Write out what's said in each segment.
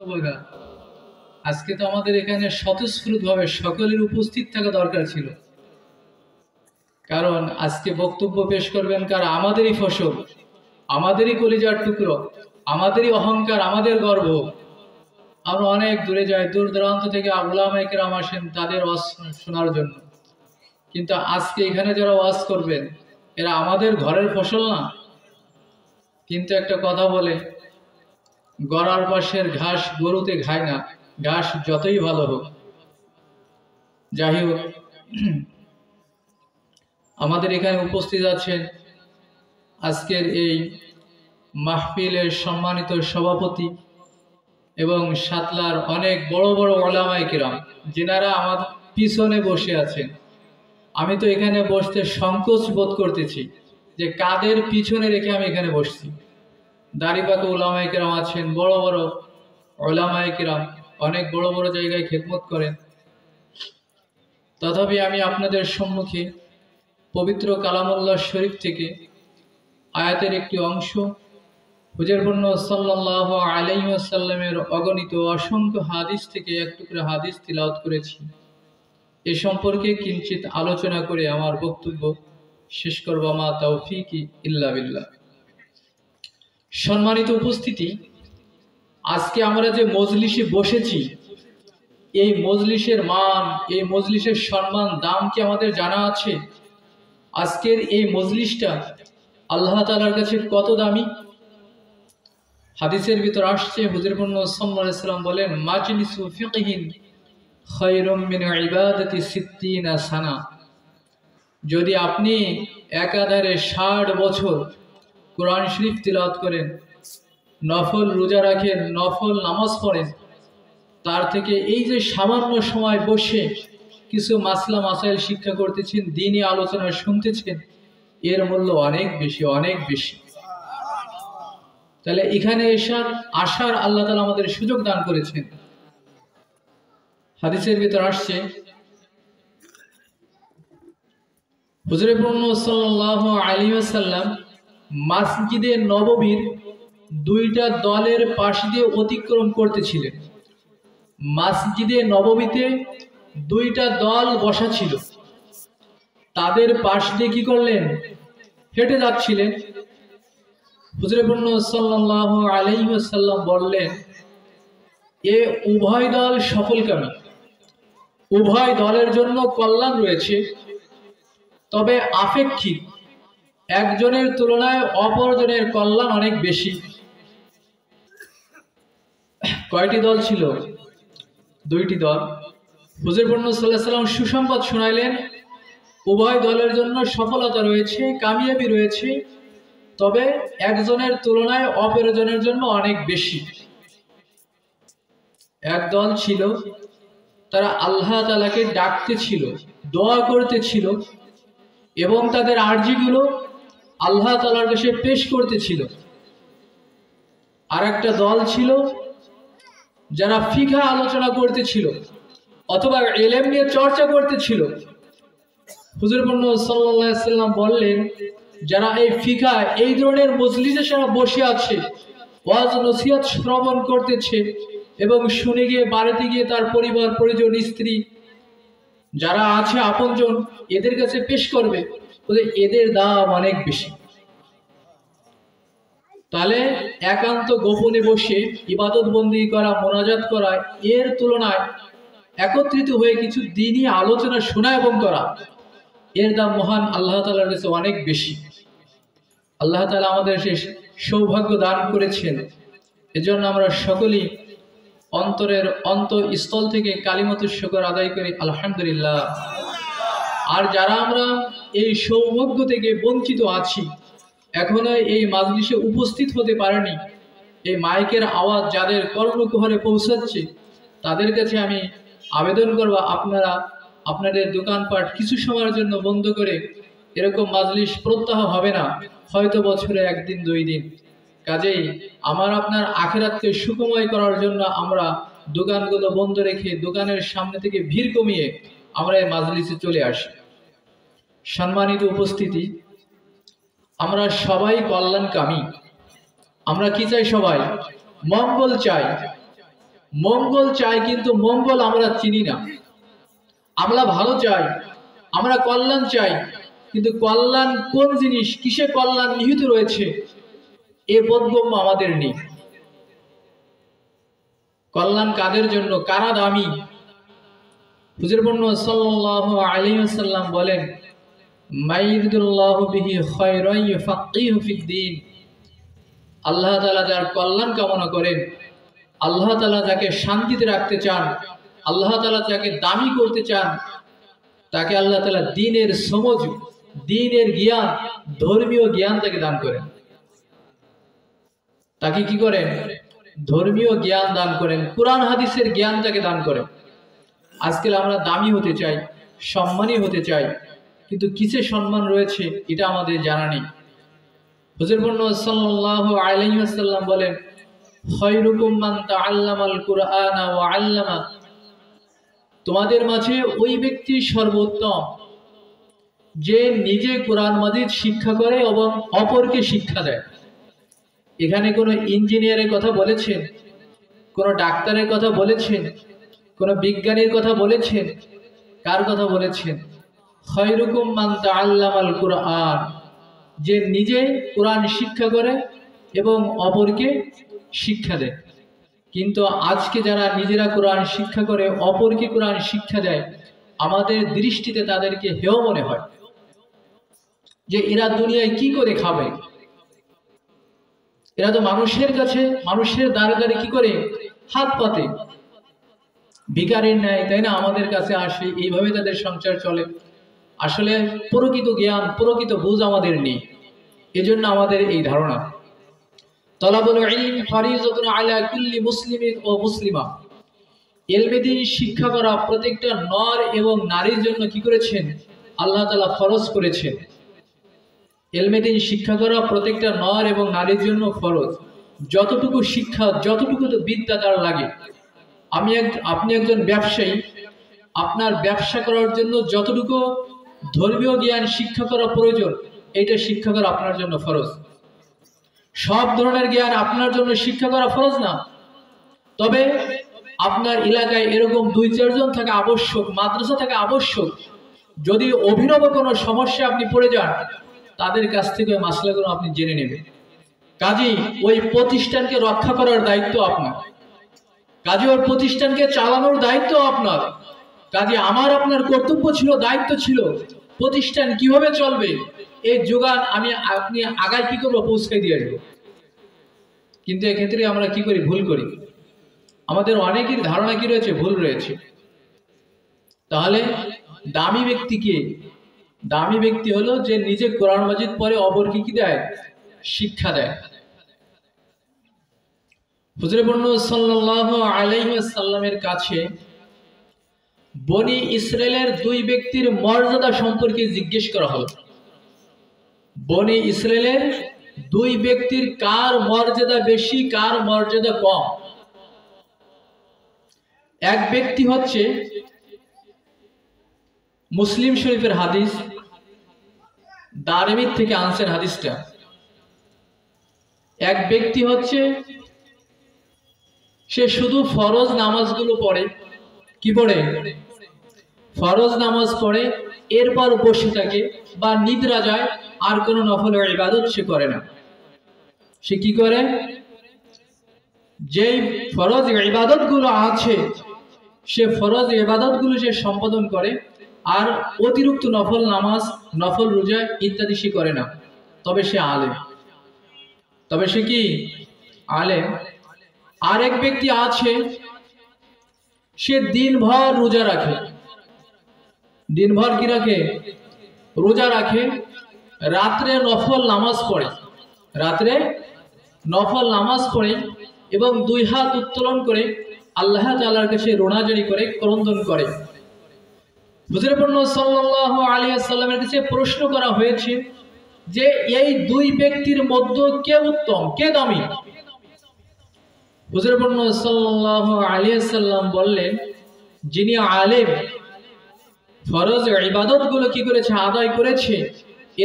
বন্ধুরা, আজকে তো আমাদের এখানে স্বতঃস্ফূর্তভাবে সকলের উপস্থিত থাকা দরকার ছিল, কারণ আজকে বক্তব্য পেশ করবেন কারা? আমাদেরই ফসল, আমাদেরই কলিজার টুকরো, আমাদেরই অহংকার, আমাদের গর্ব। আমরা অনেক দূরে যাই, দূর দূরান্ত থেকে উলামায়ে কেরাম আসেন তাদের ওয়াজ শোনার জন্য, কিন্তু আজকে এখানে যারা ওয়াজ করবেন এরা আমাদের ঘরের ফসল না। কিন্তু একটা কথা বলে, গড়ার পাশের ঘাস গরুতে খায় না, ঘাস যতই ভালো হোক। যাই হোক, আমাদের এখানে উপস্থিত আছেন আজকের এই মাহফিলের সম্মানিত সভাপতি এবং সাতলার অনেক বড় বড় উলামায়ে কেরাম, যিনারা আমার পিছনে বসে আছেন। আমি তো এখানে বসতে সংকোচ বোধ করতেছি যে কাদের পিছনে রেখে আমি এখানে বসছি। দাড়িপাকা উলামায়ে কেরাম আছেন, বড় বড় উলামায়ে কেরাম, অনেক বড় বড় জায়গায় খেদমত করেন। তথাপি আমি আপনাদের সম্মুখে পবিত্র কালামুল্লাহ শরীফ থেকে আয়াতের একটি অংশ, হুজুর সাল্লাল্লাহু আলাইহি ওয়াসাল্লামের অগণিত অসংখ্য হাদিস থেকে এক টুকরা হাদিস তিলাওয়াত করেছি। এ সম্পর্কে কিঞ্চিত আলোচনা করে আমার বক্তব্য শেষ করব। মা তাওফীকি ইল্লা বিল্লাহ। সম্মানিত উপস্থিতি, আজকে আমরা যে মজলিসে বসেছি, এই মজলিসের মান, এই মজলিসের সম্মান, দাম কি আমাদের জানা আছে? আজকের এই মজলিসটা আল্লাহ তাআলার কাছে কত দামি? হাদিসের ভিতর আসছে, হুজুর সাল্লাল্লাহু আলাইহি ওয়াসাল্লাম বলেন, মাজলিসু ফিকহিন খায়রুম মিন ইবাদাতি 60 সানা। যদি আপনি একাধারে 60 বছর কোরআন শরীফ তিলাওয়াত করেন, নফল রোজা রাখেন, নফল নামাজ পড়েন, তার থেকে এই যে সামান্য সময় বসে কিছু মাসলা মাসাইল শিক্ষা করতেছেন, দ্বীনি আলোচনা শুনতেছেন, এর মূল্য অনেক বেশি, অনেক বেশি। তাহলে এখানে আসার আল্লাহ তাআলা আমাদের সুযোগ দান করেছেন। হাদিসের ভিতর আসছে, হুজুর সাল্লাল্লাহু আলাইহি ওয়াসাল্লাম মসজিদে নববীর দুইটা দলের পাশ দিয়ে অতিক্রম করতেছিলেন। মসজিদে নববীতে দুইটা দল বসা ছিল, তাদের পাশ দিয়ে কি করলেন? হেঁটে যাচ্ছিলেন। হুজুর সাল্লাল্লাহু আলাইহি ওয়াসাল্লাম বললেন, এ উভয় দল সফলকামী, উভয় দলের জন্য কল্যাণ রয়েছে, তবে আপেক্ষিক, একজনের তুলনায় অপরজনের কল্যাণ অনেক বেশি। কয়টি দল ছিল? দুইটি দল। হুজুর সাল্লাল্লাহু আলাইহি ওয়াসাল্লাম সুসংবাদ শোনাইলেন, উভয় দলের জন্য সফলতা রয়েছে, কামিয়াবি রয়েছে, তবে একজনের তুলনায় অপরজনের জন্য অনেক বেশি। এক দল ছিল, তারা আল্লাহ তাআলাকে ডাকতেছিল, দোয়া করতেছিল এবং তাদের আরজিগুলো আল্লাহ তাআলার কাছে পেশ করতেছিল। আর একটা দল ছিল যারা ফিকহ আলোচনা করতেছিল অথবা ইলম নিয়ে চর্চা করতেছিল। হুজুর সাল্লাল্লাহু আলাইহি ওয়াসাল্লাম বললেন, যারা এই ফিকহ, এই ধরনের মজলিসে সারা বসে আছে, ওয়াজ নসিহত শ্রবণ করতেছে এবং শুনে গিয়ে বাড়িতে গিয়ে তার পরিবার পরিজন, স্ত্রী যারা আছে আপনজন, এদের কাছে পেশ করবে, এদের দাম অনেক বেশি। তাহলে একান্ত গোপনে বসে ইবাদত বন্দি করা, মোনাজাত করা, এর তুলনায় একত্রিত হয়ে কিছু দ্বীনি আলোচনা শোনা এবং করা, এর দাম মহান আল্লাহ তাআলার কাছে অনেক বেশি। আল্লাহ তাআলা আমাদের সেই সৌভাগ্য দান করেছেন। এজন্য আমরা সকলেই অন্তরের অন্তঃস্থল থেকে কালিমাতুশ শুকর আদায় করি, আলহামদুলিল্লাহ। আর যারা আমরা এই সৌভাগ্য থেকে বঞ্চিত আছি, এখনো এই মাজলিসে উপস্থিত হতে পারেনি, এই মাইকের আওয়াজ যাদের কর্ণকুহরে পৌঁছাচ্ছে, তাদের কাছে আমি আবেদন করব, আপনারা আপনাদের দোকানপাট কিছু সময়ের জন্য বন্ধ করে, এরকম মাজলিস প্রত্যাহ হবে না, হয়তো বছরে একদিন দুই দিন। কাজেই আমার আপনার আখিরাতকে সুখময় করার জন্য আমরা দোকানগুলো বন্ধ রেখে দোকানের সামনে থেকে ভিড় কমিয়ে আমরা এই মাজলিসে চলে আসি। সম্মানিত উপস্থিতি, আমরা সবাই কল্যাণকামী। আমরা কি চাই? সবাই মঙ্গল চাই। মঙ্গল চাই, কিন্তু মঙ্গল আমরা চিনি না। আমরা ভালো চাই, আমরা কল্যাণ চাই, কিন্তু কল্যাণ কোন জিনিস, কিসে কল্যাণ নিহিত রয়েছে এ বোধগম্য আমাদের নেই। কল্যাণ কাদের জন্য, কারা দামি? হুজুর সাল্লাল্লাহু আলাইহি ওয়াসাল্লাম বলেন, মাইয়ুরিদুল্লাহু বিহি খায়রান ইউফাক্কিহু ফিদ্দীন। আল্লাহ তাআলা যার কল্যাণ কামনা করেন, আল্লাহ তাআলা যাকে শান্তিতে রাখতে চান, আল্লাহ তাআলা যাকে দামি করতে চান, তাকে আল্লাহ তাআলা দ্বীনের সমঝ, দ্বীনের জ্ঞান, ধর্মীয় জ্ঞান তাকে দান করেন। তাকে কি করেন? ধর্মীয় জ্ঞান দান করেন, কুরআন হাদিসের জ্ঞান তাকে দান করেন। আজকাল আমরা দামি হতে চাই, সম্মানী হতে চাই, কিন্তু কিসে সম্মান রয়েছে এটা আমাদের জানা নেই। হুজুর সাল্লাল্লাহু আলাইহি ওয়াসাল্লাম বলেন, খায়রুকুম মান তাআল্লামাল কুরআনা ওয়া আল্লামা। তোমাদের মাঝে ওই ব্যক্তি সর্বোত্তম যে নিজে কোরআন মাজিদ শিক্ষা করে এবং অপরকে শিক্ষা দেয়। এখানে কোনো ইঞ্জিনিয়ারের কথা বলেছেন, কোনো ডাক্তারের কথা বলেছেন, কোনো বিজ্ঞানীর কথা বলেছেন? কার কথা বলেছেন? খায়রুকুম মান তাআল্লামাল কুরআন, যে নিজে কোরআন শিক্ষা করে এবং অপরকে শিক্ষা দেয়। কিন্তু আজকে যারা নিজেরা কোরআন শিক্ষা করে অপরকে কোরআন শিক্ষা দেয়, আমাদের দৃষ্টিতে তাদেরকে হেয় মনে হয়, যে এরা দুনিয়ায় কি করে খাবে, এরা তো মানুষের কাছে, মানুষের দ্বারে দ্বারে কি করে হাত পাতে, ভিখারির ন্যায়, তাই না? আমাদের কাছে আসে, এইভাবে তাদের সংসার চলে। আসলে প্রকৃত জ্ঞান, প্রকৃত বুঝ আমাদের নেই, এজন্য আমাদের এই ধারণা। তালাবুল ইলম ফারিজাতুন আলা কুল্লি মুসলিমিন ও মুসলিমা। ইলমে দ্বীন শিক্ষা করা প্রত্যেকটা নর এবং নারীর জন্য কি করেছেন? আল্লাহ তাআলা ফরজ করেছেন। ইলমে দ্বীন শিক্ষা করা প্রত্যেকটা নর এবং নারীর জন্য ফরজ। যতটুকু শিক্ষা, যতটুকু তো বিদ্যা তার লাগে। আপনি একজন ব্যবসায়ী, আপনার ব্যবসা করার জন্য যতটুকু ধর্মীয় জ্ঞান শিক্ষা করা প্রয়োজন, এটা শিক্ষা করা আপনার জন্য ফরজ। সব ধরনের জ্ঞান আপনার জন্য শিক্ষা করা ফরজ না। তবে আপনার এলাকায় এরকম 2-4 জন থাকা আবশ্যক, মাদ্রাসা থাকা আবশ্যক। যদি অভিনব কোনো সমস্যা আপনি পড়ে যান, তাদের কাছ থেকে মাসলাগুলো আপনি জেনে নেবেন। কাজেই ওই প্রতিষ্ঠানকে রক্ষা করার দায়িত্ব আপনার, কাজে ওই প্রতিষ্ঠানকে চালানোর দায়িত্ব আপনার। কাজে আমার আপনার কর্তব্য ছিল, দায়িত্ব ছিল, প্রতিষ্ঠান কিভাবে চলবে এই যোগান আপনি আগায় কি করবো, পৌঁছাই দিয়ে আসবো। কিন্তু এক্ষেত্রে আমরা কি করি? ভুল করি। আমাদের অনেকের ধারণা কি রয়েছে? ভুল রয়েছে। তাহলে দামি ব্যক্তি কে? দামি ব্যক্তি হলো যে নিজে কোরআন মাজিদ পড়ে অপরকে কি দেয়? শিক্ষা দেয়। হুজুর সাল্লাল্লাহু আলাইহি ওয়াসাল্লামের কাছে বনি ইসরায়েলের 2 ব্যক্তির মর্যাদা সম্পর্কে জিজ্ঞেস করা হলো। বনি ইসরায়েলের 2 ব্যক্তির কার মর্যাদা বেশি, কার মর্যাদা কম? এক ব্যক্তি হচ্ছে মুসলিম শরীফের হাদিস, দারমিত থেকে আনছেন হাদিসটা। এক ব্যক্তি হচ্ছে সে শুধু ফরজ নামাজগুলো পড়ে। কি পড়ে? ফরজ নামাজ পড়ে, এরপর বসে থাকে বা নিদ্রা যায়, আর কোনো নফল ইবাদত সে করে না। সে কি করে? যেই ফরজ ইবাদতগুলো আছে, সে ফরজ ইবাদতগুলো সে সম্পাদন করে, আর অতিরিক্ত নফল নামাজ, নফল রোজা ইত্যাদি সে করে না। তবে সে আলেম। তবে সে কি? আলেম। আরেক ব্যক্তি আছে, সে দিনভর রোজা রাখে। দিনভর কি রাখে? রোজা রাখে। রাত্রে নফল নামাজ পড়ে, রাত্রে নফল নামাজ পড়ে এবং 2 হাত উত্তোলন করে আল্লাহ তাআলার কাছে রোনাজারি করে, ক্রন্দন করে। হুজুর সাল্লাল্লাহু আলাইহি ওয়াসাল্লামের কাছে প্রশ্ন করা হয়েছে যে এই 2 ব্যক্তির মধ্যে কে উত্তম, কে দামি? হুজুর সাল্লাল্লাহু আলাইহি ওয়াসাল্লাম বললেন, যিনি আলেম, ফরজ ইবাদতগুলো কি করেছে? আদায় করেছে,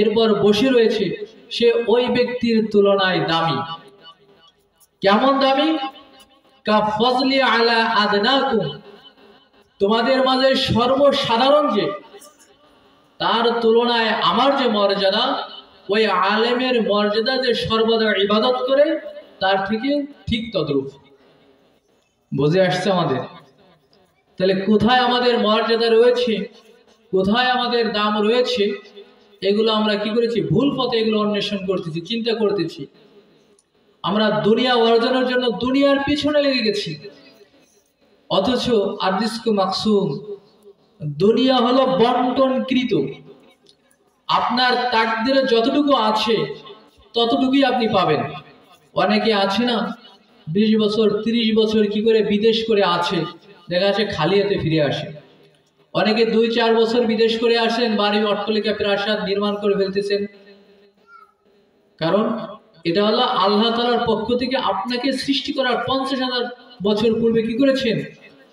এরপর বসে রয়েছে, সে ওই ব্যক্তির তুলনায় দামি। কেমন দামি? কাফজলি আলা আদনাকুম, তোমাদের মাঝে সর্বসাধারণ যে, তার তুলনায় আমার যে মর্যাদা, ওই আলেমের মর্যাদা যে সর্বদা ইবাদত করে তার থেকে ঠিক তদ্রূপ। বুঝে আসছে আমাদের? তাহলে কোথায় আমাদের মর্যাদা রয়েছে, কোথায় আমাদের দাম রয়েছে, এগুলো আমরা কি করেছি? ভুল পথে এগুলো অন্বেষণ করতেছি, চিন্তা করতেছি। আমরা দুনিয়া অর্জনের জন্য দুনিয়ার পিছনে লেগে গেছি, অথচ আররিজকু মাকসুম, দুনিয়া হলো বন্টনকৃত। আপনার তাকদীরে যতটুকু আছে ততটুকুই আপনি পাবেন। অনেকে আছে না 20 বছর 30 বছর কি করে বিদেশ করে আছে, দেখা যাচ্ছে খালি হাতে ফিরে আসে। অনেকে 2-4 বছর বিদেশ করে আসেন, বাড়ি অট্টালিকা প্রাসাদ নির্মাণ করে ফেলতেছেন। কারণ এটা হলো আল্লাহ তাআলার পক্ষ থেকে আপনাকে সৃষ্টি করার 50,000 বছর পূর্বে কি করেছেন?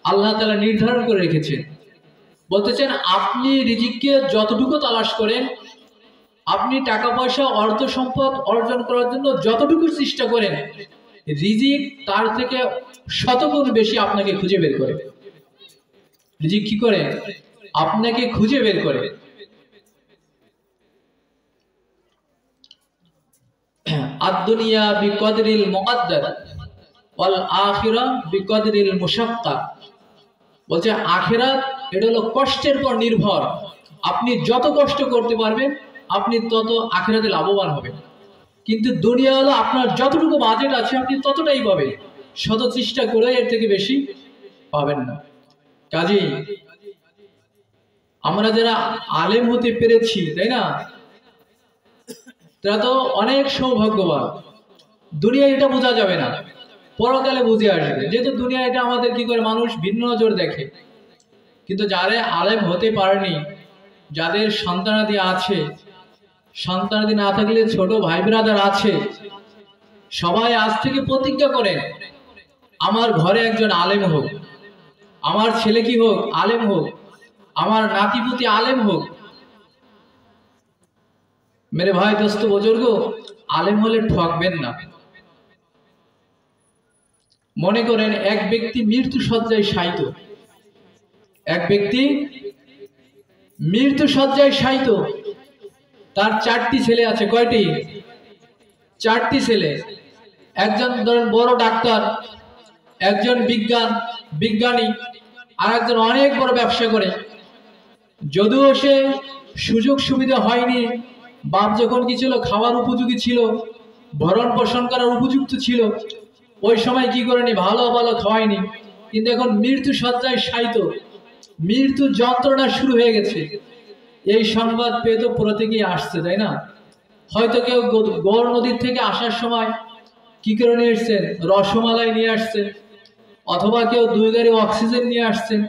আল্লাহ তাআলা নির্ধারণ করে রেখেছেন। বলতেছেন আপনি রিজিককে যতটুকু তালাশ করেন, আপনি টাকা পয়সা অর্থ সম্পদ অর্জন করার জন্য যতটুকু চেষ্টা করেন, রিজিক তার থেকে শতগুণ বেশি আপনাকে খুঁজে বের করে। রিজিক কি করে? আপনাকে খুঁজে বের করে। আদ-দুনিয়া বিকদরিল মুকদ্দার ওয়াল আখিরা বিকদরিল মুশাক্কা। বলছে আখিরাত এটা হলো কষ্টের পর নির্ভর। আপনি যত কষ্ট করতে পারবেন আপনি তত আখিরাতে লাভবান হবেন। কিন্তু দুনিয়া হলো আপনার যতটুকু বাজেট আছে আপনি ততটাই পাবেন, শত চেষ্টা করে এর থেকে বেশি পাবেন না। কাজেই আমরা যারা আলেম হতে পেরেছি, তাই না, তারা তো অনেক সৌভাগ্যবান। দুনিয়া এটা বোঝা যাবে না, পরকালে বুঝে আসবে। যেহেতু দুনিয়া এটা আমাদের কি করে মানুষ ভিন্ন নজর দেখে। কিন্তু যারা আলেম হতে পারেনি, যাদের সন্তানাদি আছে, সন্তানাদি না থাকলে ছোট ভাই ব্রাদার আছে, সবাই আজ থেকে প্রতিজ্ঞা করেন আমার ঘরে একজন আলেম হোক, আমার ছেলে কি হোক আলেম হোক, আমার নাতিপুতি আলেম হোক। মেরে ভাই দোস্ত বুজুর্গ, আলেম হলে ঠকবেন না। মনে করেন এক ব্যক্তি মৃত্যু শয্যায় শায়িত, এক ব্যক্তি মৃত্যু শয্যায় শায়িত, তার 4টি ছেলে আছে। কয়টি? 4টি ছেলে। একজন ধরেন বড় ডাক্তার, একজন বিজ্ঞানী, আর একজন অনেক বড় ব্যবসা করে। যদিও সে সুযোগ সুবিধা হয়নি, বাপ যখন কি ছিল খাওয়ার উপযোগী ছিল, ভরণ পোষণ করার উপযুক্ত ছিল, ওই সময় কি করেনি, ভালো ভালো খাওয়ায়নি। কিন্তু এখন মৃত্যু শয্যায় শায়িত, মৃত্যু যন্ত্রণা শুরু হয়ে গেছে। এই সংবাদ পেয়ে তো প্রত্যেকেই আসছে, তাই না? হয়তো কেউ গৌর নদীর থেকে আসার সময় কি করে নিয়ে আসছেন? রসমালাই নিয়ে আসছেন, অথবা কেউ 2 গাড়ি অক্সিজেন নিয়ে আসছেন,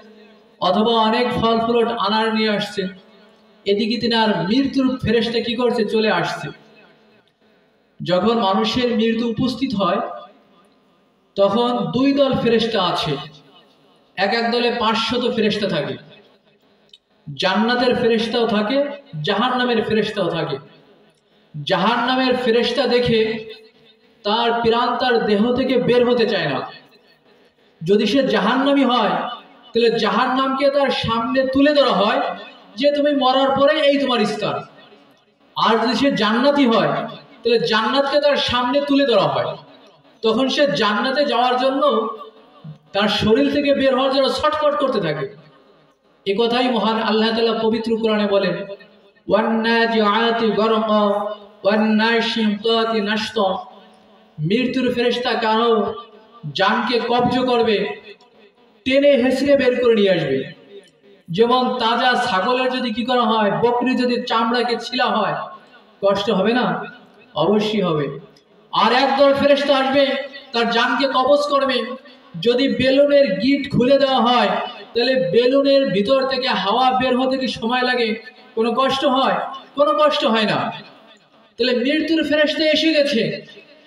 অথবা অনেক ফল ফ্রুট আনার নিয়ে আসছেন। এদিকে তিনি আর মৃত্যুর ফেরেশতা কি করছে? চলে আসছে। যখন মানুষের মৃত্যু উপস্থিত হয় তখন 2 দল ফেরেশতা আছে। এক দলে 500 ফেরেশতা থাকে, জান্নাতের ফেরেশতাও থাকে, জাহান্নামের ফেরেশতাও থাকে। জাহান্নামের ফেরেশতা দেখে তার প্রাণ তার দেহ থেকে বের হতে চায় না। যদি সে জাহান্নামী হয় তাহলে জাহান্নামকে তার সামনে তুলে ধরা হয় যে তুমি মরার পরে এই তোমার স্থান। আর যদি সে জান্নাতি হয় তাহলে জান্নাতকে তার সামনে তুলে ধরা হয়। তখন সে জান্নাতে যাওয়ার জন্য তার শরীর থেকে বের হওয়ার জন্য ছটফট করতে থাকে। এ কথাই মহান আল্লাহ তাআলা পবিত্র কোরআনে বলেন, ওয়ান্নাজিআতি গরকা ওয়ান্নাশিতাতি নাশতা। মৃত্যুর ফেরেশতা কারো জানকে কব্জ করবে, টেনে হেসড়ে বের করে নিয়ে আসবে। যেমন তাজা ছাগলের যদি কি করা হয়, বকরি যদি চামড়াকে ছিলা হয়, কষ্ট হবে না? অবশ্যই হবে। আর একদল ফেরেশতা আসবে, তার জানকে কবজ করবে। যদি বেলুনের গিট খুলে দেওয়া হয় তাহলে বেলুনের ভিতর থেকে হাওয়া বের হতে কি সময় লাগে? কোনো কষ্ট হয়? কোনো কষ্ট হয় না। তাহলে মৃত্যুর ফেরেশতা এসে গেছে,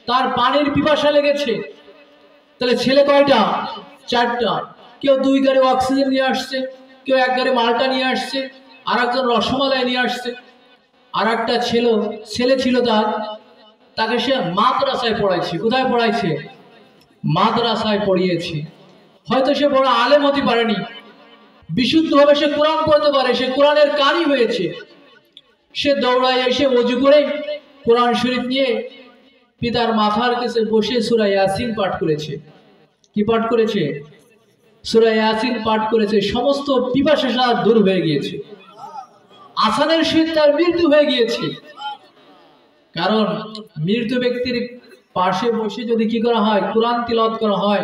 তার পানির পিপাসা লেগেছে। তাহলে ছেলে কয়টা? 4টা। কেউ 2 গাড়ি অক্সিজেন নিয়ে আসছে, কেউ 1 গাড়ি মালটা নিয়ে আসছে, আর একজন রসমালাই নিয়ে আসছে। আর একটা ছেলে ছিল তাকে সে মাদ্রাসায় পড়াইছে। কোথায় পড়াইছে? মাদ্রাসায় পড়িয়েছে, হয়তো সে বড় আলেম হতে পারেনি, বিশুদ্ধভাবে সে কোরআন পড়তে পারে, সে কোরআনের কারি হয়েছে। সে দৌড়ায় এসে ওযু করে কোরআন শরীফ নিয়ে পিতার মাথার কাছে বসে সূরা ইয়াসিন পাঠ করেছে। কি পাঠ করেছে? সূরা ইয়াসিন পাঠ করেছে। সমস্ত পিপাসা দূর হয়ে গিয়েছে। আসানের সহিত তার মৃত্যু হয়ে গিয়েছে। কারণ মৃত ব্যক্তির পাশে বসে যদি কি করা হয়, কোরআন তিলাওয়াত করা হয়,